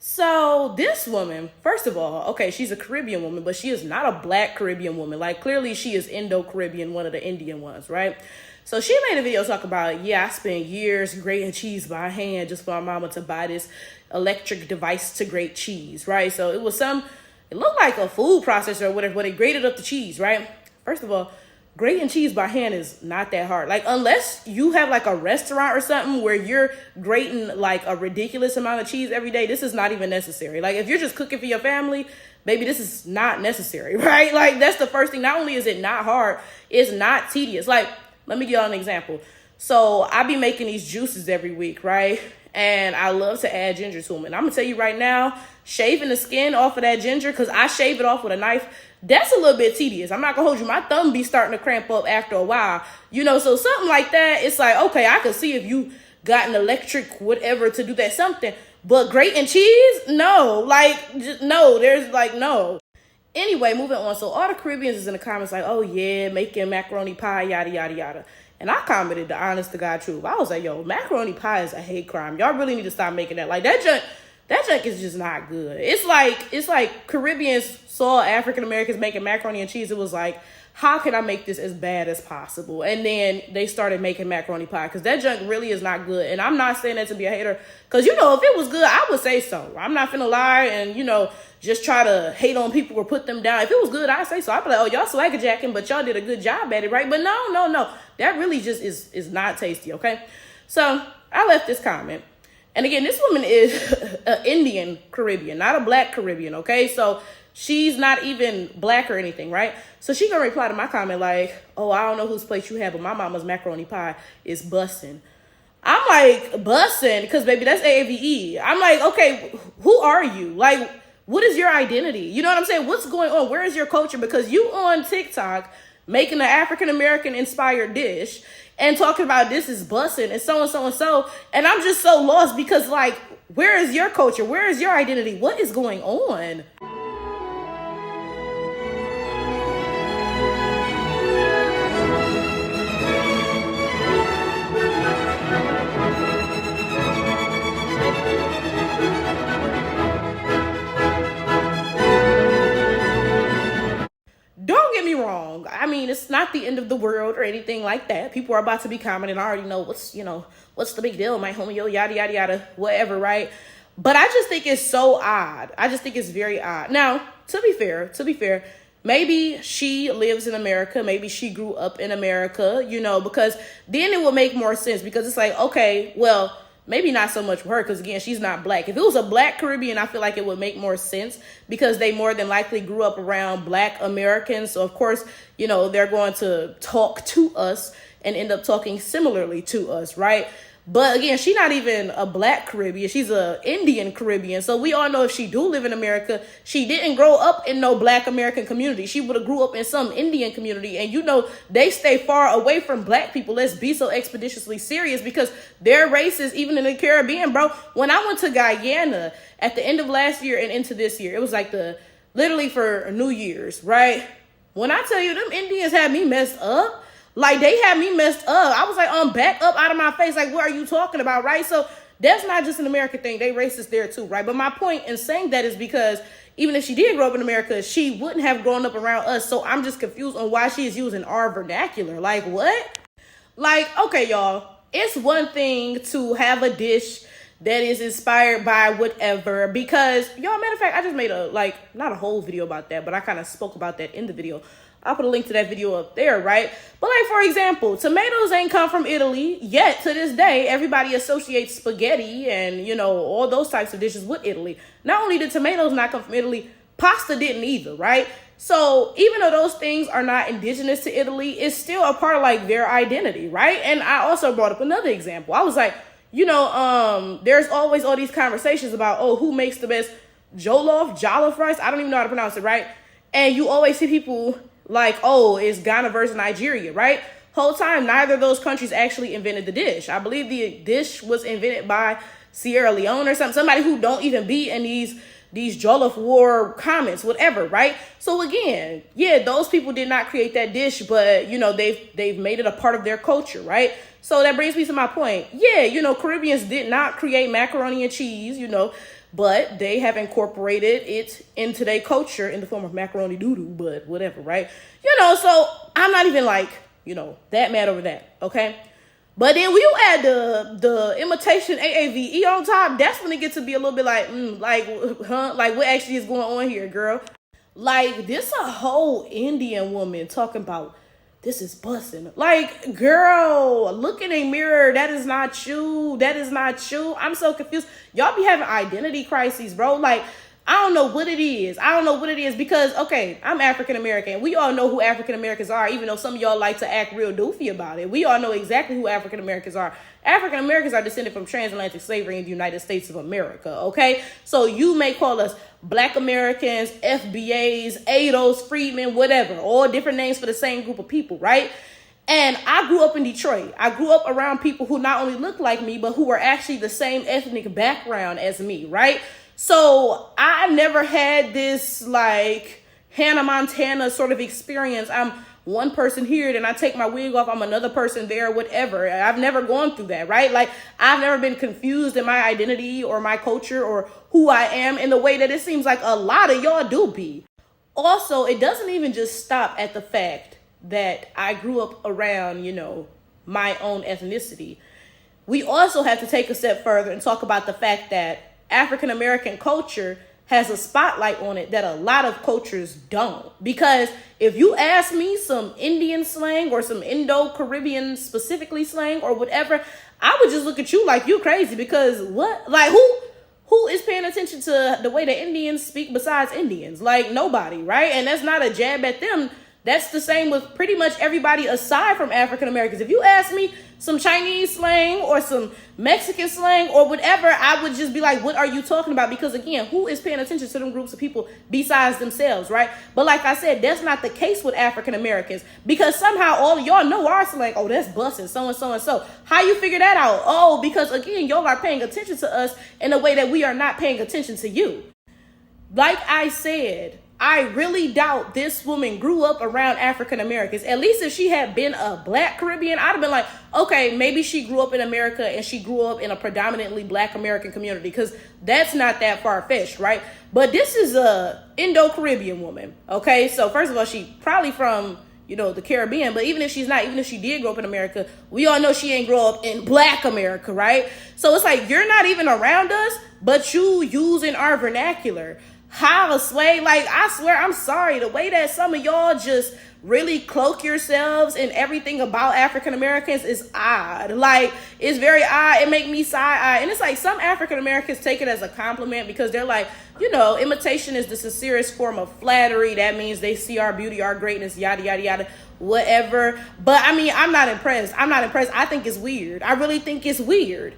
So this woman, first of all, okay, she's a Caribbean woman, but she is not a black Caribbean woman. Like clearly she is Indo-Caribbean, one of the Indian ones, right? So she made a video talk about, yeah, I spent years grating cheese by hand just for my mama to buy this electric device to grate cheese, right? So it looked like a food processor or whatever, but it grated up the cheese, right? First of all, grating cheese by hand is not that hard. Like, unless you have like a restaurant or something where you're grating like a ridiculous amount of cheese every day, this is not even necessary. Like, if you're just cooking for your family, baby, this is not necessary, right? Like, that's the first thing. Not only is it not hard, it's not tedious. Like, let me give y'all an example. So I be making these juices every week, right? And I love to add ginger to them. And I'm gonna tell you right now, shaving the skin off of that ginger, because I shave it off with a knife, that's a little bit tedious. I'm not gonna hold you. My thumb be starting to cramp up after a while. So something like that, it's like, okay, I can see if you got an electric whatever to do that something. But grating cheese? No. No. There's no. Anyway, moving on. So all the Caribbeans is in the comments like, oh yeah, making macaroni pie, yada, yada, yada. And I commented the honest to God truth. I was like, yo, macaroni pie is a hate crime. Y'all really need to stop making that. Like, that junk is just not good. It's like Caribbeans saw African Americans making macaroni and cheese. It was like, how can I make this as bad as possible? And then they started making macaroni pie, because that junk really is not good. And I'm not saying that to be a hater, because, if it was good, I would say so. I'm not finna lie and, just try to hate on people or put them down. If it was good, I'd say so. I'd be like, oh, y'all swagger jacking, but y'all did a good job at it, right? But no. That really just is not tasty, okay? So I left this comment. And again, this woman is an Indian Caribbean, not a black Caribbean, okay? So she's not even black or anything, right? So she gonna reply to my comment like, oh, I don't know whose plate you have, but my mama's macaroni pie is bussin'. I'm like, bussin'? Because, baby, that's AAVE. I'm like, okay, who are you? Like, what is your identity? You know what I'm saying? What's going on? Where is your culture? Because you on TikTok making an African-American inspired dish and talking about this is bussin' and so and so and so. And I'm just so lost because, like, where is your culture? Where is your identity? What is going on? Don't get me wrong. I mean, it's not the end of the world or anything like that. People are about to be commenting. I already know what's the big deal, my homie, yo, yada, yada, yada, whatever, right? But I just think it's so odd. I just think it's very odd. Now, to be fair, maybe she lives in America. Maybe she grew up in America, because then it would make more sense, because it's like, okay, well, maybe not so much for her, because again, she's not black. If it was a black Caribbean, I feel like it would make more sense, because they more than likely grew up around black Americans. So of course, they're going to talk to us and end up talking similarly to us, right? But again, she's not even a black Caribbean. She's a Indian Caribbean. So we all know if she do live in America, she didn't grow up in no black American community. She would have grew up in some Indian community. And they stay far away from black people. Let's be so expeditiously serious, because they're racist even in the Caribbean, bro. When I went to Guyana at the end of last year and into this year, it was like literally for New Year's, right? When I tell you, them Indians had me messed up. Like, they had me messed up. I was like, back up out of my face. Like, what are you talking about, right? So that's not just an American thing. They racist there too, right? But my point in saying that is because even if she did grow up in America, she wouldn't have grown up around us. So I'm just confused on why she is using our vernacular. Like, what? Like, okay, y'all. It's one thing to have a dish that is inspired by whatever, because, y'all, matter of fact, I just made not a whole video about that, but I kind of spoke about that in the video. I'll put a link to that video up there, right? But like, for example, tomatoes ain't come from Italy yet. To this day, everybody associates spaghetti and, all those types of dishes with Italy. Not only did tomatoes not come from Italy, pasta didn't either, right? So even though those things are not indigenous to Italy, it's still a part of like their identity, right? And I also brought up another example. I was like, there's always all these conversations about, who makes the best jollof rice? I don't even know how to pronounce it, right? And you always see people like, it's Ghana versus Nigeria, right? Whole time, neither of those countries actually invented the dish. I believe the dish was invented by Sierra Leone or something, somebody who don't even be in these Jollof war comments, whatever, right? So again, yeah, those people did not create that dish, but they've made it a part of their culture, right? So that brings me to my point. Yeah, Caribbeans did not create macaroni and cheese, but they have incorporated it into their culture in the form of macaroni doo-doo, but whatever, right? So I'm not even like, that mad over that, okay? But then when you add the imitation AAVE on top, that's when it gets to be a little bit like, like what actually is going on here, girl? Like, this a whole Indian woman talking about this is busting. Like, girl, look in a mirror. That is not you. That is not you. I'm so confused. Y'all be having identity crises, bro. Like, I don't know what it is. I don't know what it is because, okay, I'm African American. We all know who African Americans are, even though some of y'all like to act real doofy about it. We all know exactly who African Americans are. African Americans are descended from transatlantic slavery in the United States of America, okay? So you may call us Black Americans, FBAs, ADOS, freedmen, whatever, all different names for the same group of people, right? And I grew up in Detroit. I grew up around people who not only look like me, but who were actually the same ethnic background as me, right? So I never had this like Hannah Montana sort of experience. I'm one person here, then I take my wig off, I'm another person there, whatever. I've never gone through that, right? Like, I've never been confused in my identity or my culture or who I am in the way that it seems like a lot of y'all do be. Also, it doesn't even just stop at the fact that I grew up around, my own ethnicity. We also have to take a step further and talk about the fact that African American culture has a spotlight on it that a lot of cultures don't. Because if you ask me some Indian slang or some Indo-Caribbean specifically slang or whatever, I would just look at you like you crazy because what? Like who is paying attention to the way the Indians speak besides Indians? Like nobody, right? And that's not a jab at them. That's the same with pretty much everybody aside from African Americans. If you ask me some Chinese slang or some Mexican slang or whatever, I would just be like, what are you talking about? Because again, who is paying attention to them groups of people besides themselves, right? But like I said, that's not the case with African Americans because somehow all of y'all know our slang. Oh, that's busting, so and so and so. How you figure that out? Oh, because again, y'all are paying attention to us in a way that we are not paying attention to you. Like I said, I really doubt this woman grew up around African Americans. At least if she had been a Black Caribbean, I'd have been like, okay, maybe she grew up in America and she grew up in a predominantly Black American community because that's not that far-fetched, right? But this is a Indo-Caribbean woman, okay? So first of all, she probably from, the Caribbean, but even if she's not, even if she did grow up in America, we all know she ain't grow up in Black America, right? So it's like, you're not even around us, but you using our vernacular. How a sway, like I swear, I'm sorry, the way that some of y'all just really cloak yourselves in everything about African Americans is odd. Like, it's very odd. It make me side-eye. And it's like some African Americans take it as a compliment because they're like, imitation is the sincerest form of flattery. That means they see our beauty, our greatness, yada, yada, yada, whatever. But I mean, I'm not impressed. I think it's weird. I really think it's weird.